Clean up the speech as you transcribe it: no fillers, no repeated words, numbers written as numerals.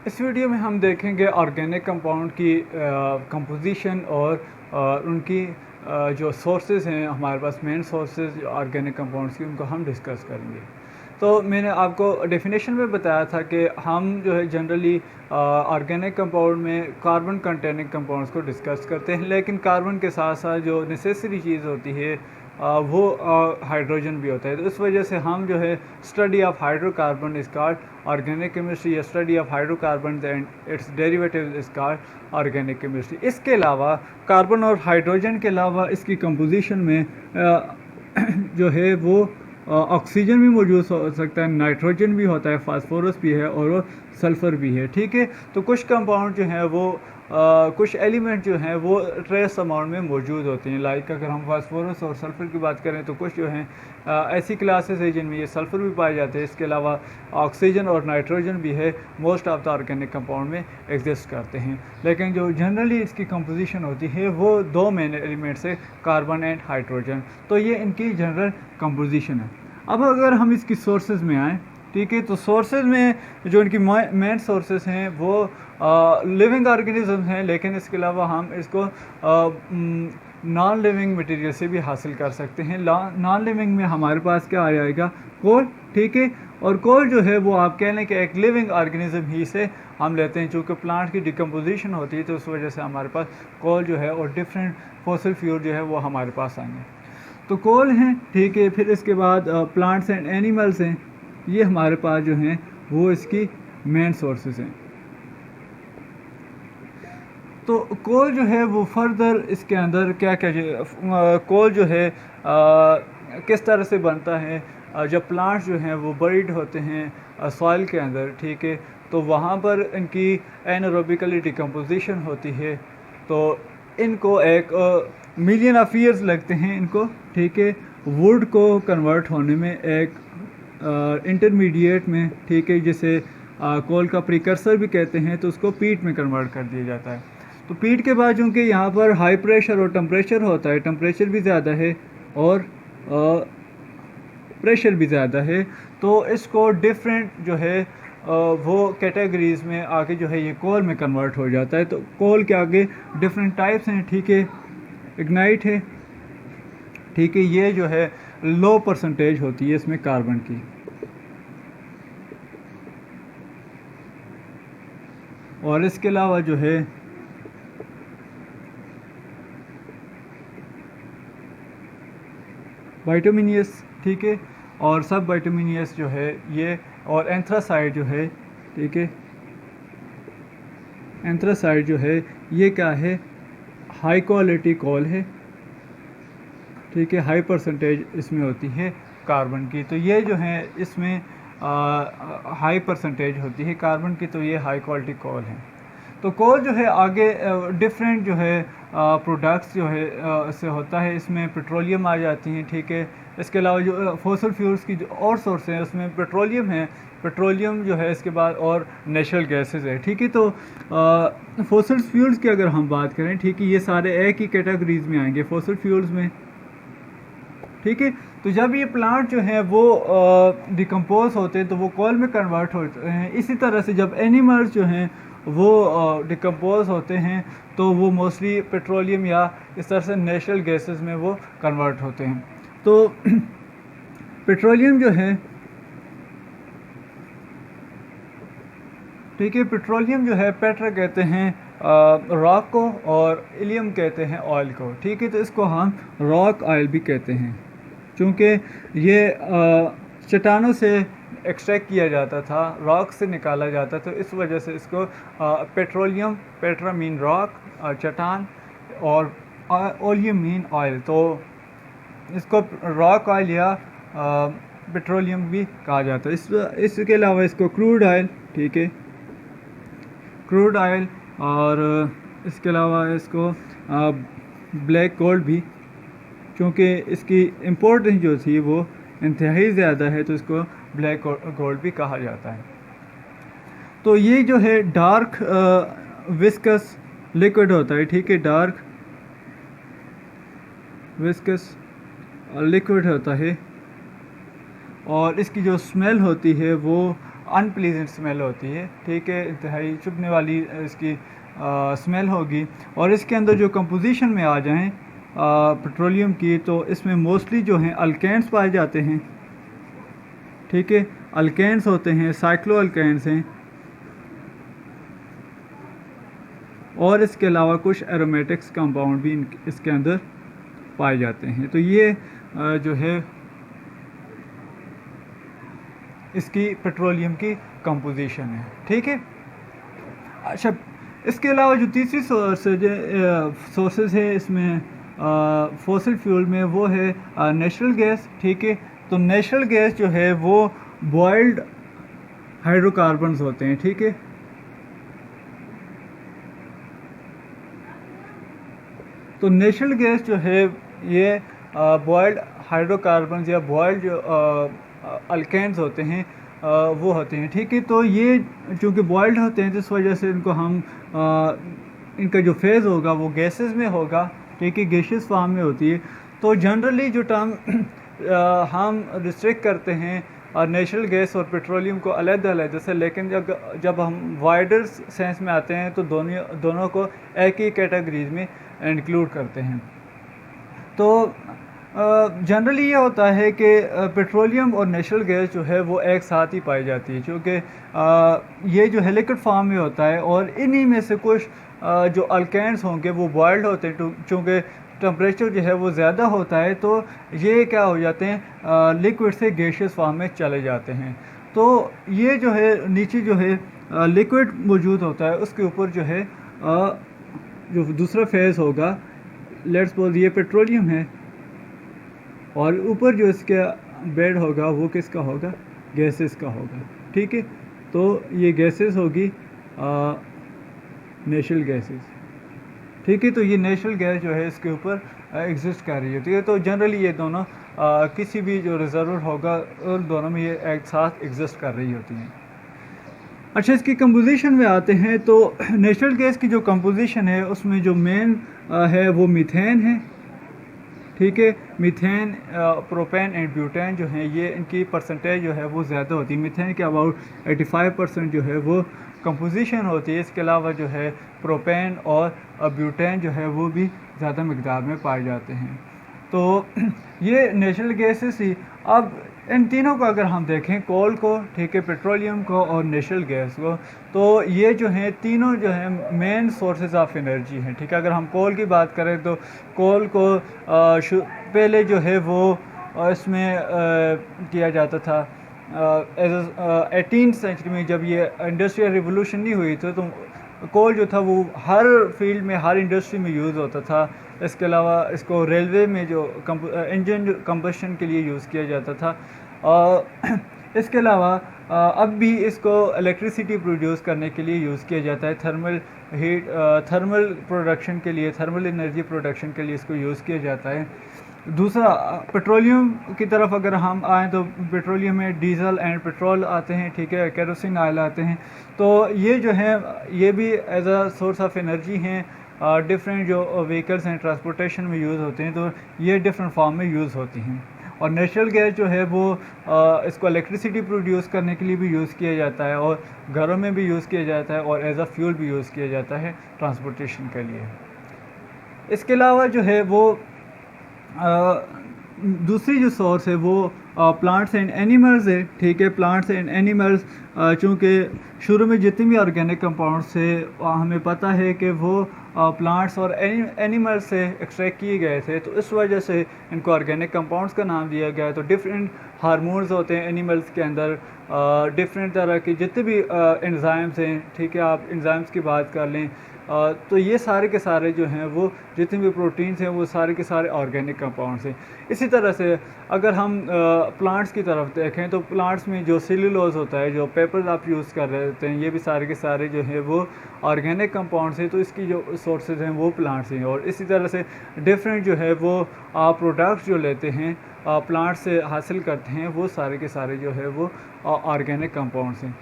इस वीडियो में हम देखेंगे ऑर्गेनिक कंपाउंड की कंपोजिशन और उनकी जो सोर्सेज हैं हमारे पास मेन सोर्सेज ऑर्गेनिक कंपाउंड्स की उनको हम डिस्कस करेंगे। तो मैंने आपको डेफिनेशन में बताया था कि हम जो है जनरली ऑर्गेनिक कंपाउंड में कार्बन कंटेनिंग कंपाउंड्स को डिस्कस करते हैं, लेकिन कार्बन के साथ साथ जो नेसेसरी चीज़ होती है वो हाइड्रोजन भी होता है। तो इस वजह से हम जो है study of hydrocarbon is called organic chemistry या study of hydrocarbon and its derivative is called organic chemistry. इसके अलावा कार्बन और हाइड्रोजन के अलावा इसकी कंपोजिशन में जो है वो ऑक्सीजन भी मौजूद हो सकता है, नाइट्रोजन भी होता है, फास्फोरस भी है और सल्फ़र भी है। ठीक है, तो कुछ कंपाउंड जो है वो कुछ एलिमेंट जो हैं वो ट्रेस अमाउंट में मौजूद होते हैं। लाइक अगर हम फास्फोरस और सल्फ़र की बात करें तो कुछ जो हैं ऐसी क्लासेस है जिनमें ये सल्फ़र भी पाए जाते हैं। इसके अलावा ऑक्सीजन और नाइट्रोजन भी है, most of the organic compound में एग्जिस्ट करते हैं। लेकिन जो जनरली इसकी कंपोजिशन होती है वो दो मेन एलिमेंट्स है, कार्बन एंड हाइड्रोजन। तो ये इनकी जनरल कंपोजिशन है। अब अगर हम इसकी सोर्सेज में आएँ, ठीक है, तो सोर्सेज में जो इनकी मेन सोर्सेज हैं वो लिविंग ऑर्गेनिज्म हैं, लेकिन इसके अलावा हम इसको नॉन लिविंग मटेरियल से भी हासिल कर सकते हैं। नॉन लिविंग में हमारे पास क्या आ जाएगा, कोल। ठीक है, और कोल जो है वो आप कह लें कि एक लिविंग ऑर्गेनिज्म ही से हम लेते हैं। चूँकि प्लांट की डिकम्पोजिशन होती है तो उस वजह से हमारे पास कोल जो है और डिफरेंट फॉसिल फ्यूल जो है वो हमारे पास आएंगे। तो कोल हैं, ठीक है। फिर इसके बाद प्लांट्स एंड एनिमल्स हैं, ये हमारे पास जो हैं वो इसकी मेन सोर्सेज हैं। तो कोल जो है वो फर्दर इसके अंदर क्या क्या कोल जो है किस तरह से बनता है, जब प्लांट्स जो हैं वो बरीड होते हैं सॉइल के अंदर, ठीक है, तो वहाँ पर इनकी एनारोबिकली डिकम्पोजिशन होती है। तो इनको एक मिलियन ऑफ ईयर्स लगते हैं इनको, ठीक है, वुड को कन्वर्ट होने में एक इंटरमीडिएट में, ठीक है, जिसे कोल का प्रिकर्सर भी कहते हैं, तो उसको पीट में कन्वर्ट कर दिया जाता है। तो पीट के बाद चूँकि यहाँ पर हाई प्रेशर और टेम्परेचर होता है, टेम्परेचर भी ज़्यादा है और प्रेशर भी ज़्यादा है, तो इसको डिफरेंट जो है वो कैटेगरीज़ में आगे जो है ये कोल में कन्वर्ट हो जाता है। तो कोल के आगे डिफरेंट टाइप्स हैं, ठीक है, इग्नाइट है, ठीक है, ये जो है लो परसेंटेज होती है इसमें कार्बन की। और इसके अलावा जो है बाइटोमिनियस, ठीक है, और सब बाइटोमिनियस जो है ये, और एंथ्रासाइड जो है, ठीक है, एंथ्रासाइड जो है ये क्या है, हाई क्वालिटी कोल है, ठीक है, हाई परसेंटेज इसमें होती है कार्बन की। तो ये जो है इसमें हाई परसेंटेज होती है कार्बन की, तो ये हाई क्वालिटी कोल है। तो कोल जो है आगे डिफरेंट जो है प्रोडक्ट्स जो है से होता है, इसमें पेट्रोलियम आ जाती हैं, ठीक है। इसके अलावा जो फॉसिल फ्यूल्स की जो और सोर्स हैं उसमें पेट्रोलियम है, पेट्रोलियम जो है इसके बाद और नेचुरल गैसेस है, ठीक है। तो फॉसिल फ्यूल्स की अगर हम बात करें, ठीक है, ये सारे एक ही कैटेगरीज में आएंगे फॉसिल फ्यूल्स में, ठीक है। तो जब ये प्लांट जो है वो डिकम्पोज होते हैं तो वो कोल में कन्वर्ट होते हैं। इसी तरह से जब एनिमल्स जो हैं वो डिकम्पोज होते हैं तो वो मोस्टली पेट्रोलियम या इस तरह से नेचुरल गैसेस में वो कन्वर्ट होते हैं। तो पेट्रोलियम जो है, ठीक है, पेट्रोलियम जो है पेट्रा कहते हैं रॉक को, और इलियम कहते हैं ऑयल को, ठीक है। तो इसको हम रॉक ऑयल भी कहते हैं, क्योंकि ये चट्टानों से एक्सट्रैक्ट किया जाता था, रॉक से निकाला जाता, तो इस वजह से इसको पेट्रोलियम, पेट्रा मीन रॉक, चट्टान, और ओलियम मीन ऑयल, तो इसको रॉक ऑयल या पेट्रोलियम भी कहा जाता है। इसके अलावा इसको क्रूड ऑयल, ठीक है, क्रूड ऑयल, और इसके अलावा इसको ब्लैक गोल्ड भी, क्योंकि इसकी इम्पोर्टेंस जो थी वो इंतहाई ज़्यादा है, तो इसको ब्लैक गोल्ड भी कहा जाता है। तो ये जो है डार्क विस्कस लिक्विड होता है, ठीक है, डार्क विस्कस लिक्विड होता है, और इसकी जो स्मेल होती है वो अनप्लीजेंट स्मेल होती है, ठीक है, इंतहाई चुभने वाली इसकी स्मेल होगी। और इसके अंदर जो कंपोजिशन में आ जाएं पेट्रोलियम की, तो इसमें मोस्टली जो हैं अल्केन्स पाए जाते हैं, ठीक है, अल्केन्स होते हैं, साइक्लो अल्केन्स हैं, और इसके अलावा कुछ एरोमेटिक्स कंपाउंड भी इसके अंदर पाए जाते हैं। तो ये जो है इसकी पेट्रोलियम की कंपोजिशन है, ठीक है। अच्छा, इसके अलावा जो तीसरी सोर्सेज है इसमें फॉसिल फ्यूल में, वो है नेचुरल गैस, ठीक है। तो नेचुरल गैस जो है वो बॉइल्ड हाइड्रोकार्बन्स होते हैं, ठीक है। तो नेचुरल गैस जो है ये बॉइल्ड हाइड्रोकार्बन्स या बॉइल्ड जो अल्केन्स होते हैं वो होते हैं, ठीक है। तो ये चूँकि बॉइल्ड होते हैं, जिस वजह से इनको हम इनका जो फेज़ होगा वो गैसेस में होगा, ठीक है, गैसियस फॉर्म में होती है। तो जनरली जो टर्म हम रिस्ट्रिक्ट करते हैं नेचुरल गैस और पेट्रोलियम को अलग-अलग से, लेकिन जब हम वाइडर सेंस में आते हैं तो दोनों को एक ही कैटेगरीज में इंक्लूड करते हैं। तो जनरली ये होता है कि पेट्रोलियम और नेचुरल गैस जो है वो एक साथ ही पाई जाती है, क्योंकि ये जो है लिक्विड फॉर्म में होता है, और इन्हीं में से कुछ जो अल्केन्स होंगे वो बॉइल्ड होते हैं। चूँकि टेम्परेचर जो है वो ज़्यादा होता है, तो ये क्या हो जाते हैं, लिक्विड से गैसियस फॉर्म में चले जाते हैं। तो ये जो है नीचे जो है लिक्विड मौजूद होता है, उसके ऊपर जो है जो दूसरा फेज़ होगा, लेट्स सपोज ये पेट्रोलियम है, और ऊपर जो इसका बेड होगा वो किसका होगा, गैसेस का होगा, ठीक है। तो ये गैसेस होगी नेचुरल गैसेस, ठीक है। तो ये नेचुरल गैस जो है इसके ऊपर एग्जिस्ट कर रही होती है। तो जनरली ये दोनों किसी भी जो रिजर्वर होगा उन दोनों में ये एक साथ एग्जिस्ट कर रही होती हैं। अच्छा, इसकी कंपोजिशन में आते हैं। तो नेचुरल गैस की जो कंपोजिशन है उसमें जो मेन है वो मीथेन है, ठीक है। मीथेन, प्रोपेन एंड ब्यूटेन जो हैं, ये इनकी परसेंटेज जो है वो ज़्यादा होती है। मीथेन के अबाउट 85% जो है वो कंपोजिशन होती है। इसके अलावा जो है प्रोपेन और ब्यूटेन जो है वो भी ज़्यादा मकदार में पाए जाते हैं। तो ये नेचुरल गैसेस ही। अब इन तीनों को अगर हम देखें, कोल को, ठीक है, पेट्रोलियम को और नेचुरल गैस को, तो ये जो हैं तीनों जो हैं मेन सोर्सेज ऑफ एनर्जी हैं, ठीक है। अगर हम कोल की बात करें तो कोल को पहले जो है वो इसमें किया जाता था 18th सेंचुरी में, जब ये इंडस्ट्रियल रिवोल्यूशन नहीं हुई थी, तो कोल जो था वो हर फील्ड में, हर इंडस्ट्री में यूज़ होता था। इसके अलावा इसको रेलवे में जो इंजन कंबशन के लिए यूज़ किया जाता था। इसके अलावा अब भी इसको इलेक्ट्रिसिटी प्रोड्यूस करने के लिए यूज़ किया जाता है, थर्मल प्रोडक्शन के लिए, थर्मल एनर्जी प्रोडक्शन के लिए इसको यूज़ किया जाता है। दूसरा, पेट्रोलियम की तरफ अगर हम आएँ तो पेट्रोलियम में डीजल एंड पेट्रोल आते हैं, ठीक है, केरोसिन ऑयल आते हैं। तो ये जो हैं ये भी as a source of energy हैं। डिफरेंट जो व्हीकल्स हैं ट्रांसपोर्टेशन में यूज़ होते हैं, तो ये डिफरेंट फॉर्म में यूज़ होती हैं। और नेचुरल गैस जो है वो इसको इलेक्ट्रिसिटी प्रोड्यूस करने के लिए भी यूज़ किया जाता है, और घरों में भी यूज़ किया जाता है, और एज अ फ्यूल भी यूज़ किया जाता है ट्रांसपोर्टेशन के लिए। इसके अलावा जो है वो दूसरी जो सोर्स है वो प्लांट्स एंड एनिमल्स है, ठीक है। प्लांट्स एंड एनिमल्स, चूँकि शुरू में जितने भी ऑर्गेनिक कंपाउंड्स थे हमें पता है कि वो प्लांट्स और एनिमल्स से एक्सट्रैक्ट किए गए थे, तो इस वजह से इनको ऑर्गेनिक कंपाउंड्स का नाम दिया गया है। तो डिफरेंट हार्मोन्स होते हैं एनिमल्स के अंदर, डिफरेंट तरह के जितने भी एंजाइम्स हैं, ठीक है, आप एंजाइम्स की बात कर लें, तो ये सारे के सारे जो हैं वो जितने भी प्रोटीन्स हैं वो सारे के सारे ऑर्गेनिक कंपाउंड्स हैं। इसी तरह से अगर हम प्लांट्स की तरफ देखें तो प्लांट्स में जो सेल्यूलोज होता है, जो पेपर आप यूज़ कर रहे होते हैं, ये भी सारे के सारे जो हैं वो ऑर्गेनिक कंपाउंड्स हैं। तो इसकी जो सोर्सेज हैं वो प्लांट्स हैं। और इसी तरह से डिफरेंट जो है वो प्रोडक्ट्स जो लेते हैं प्लांट से हासिल करते हैं, वो सारे के सारे जो है वो ऑर्गेनिक कंपाउंड्स हैं।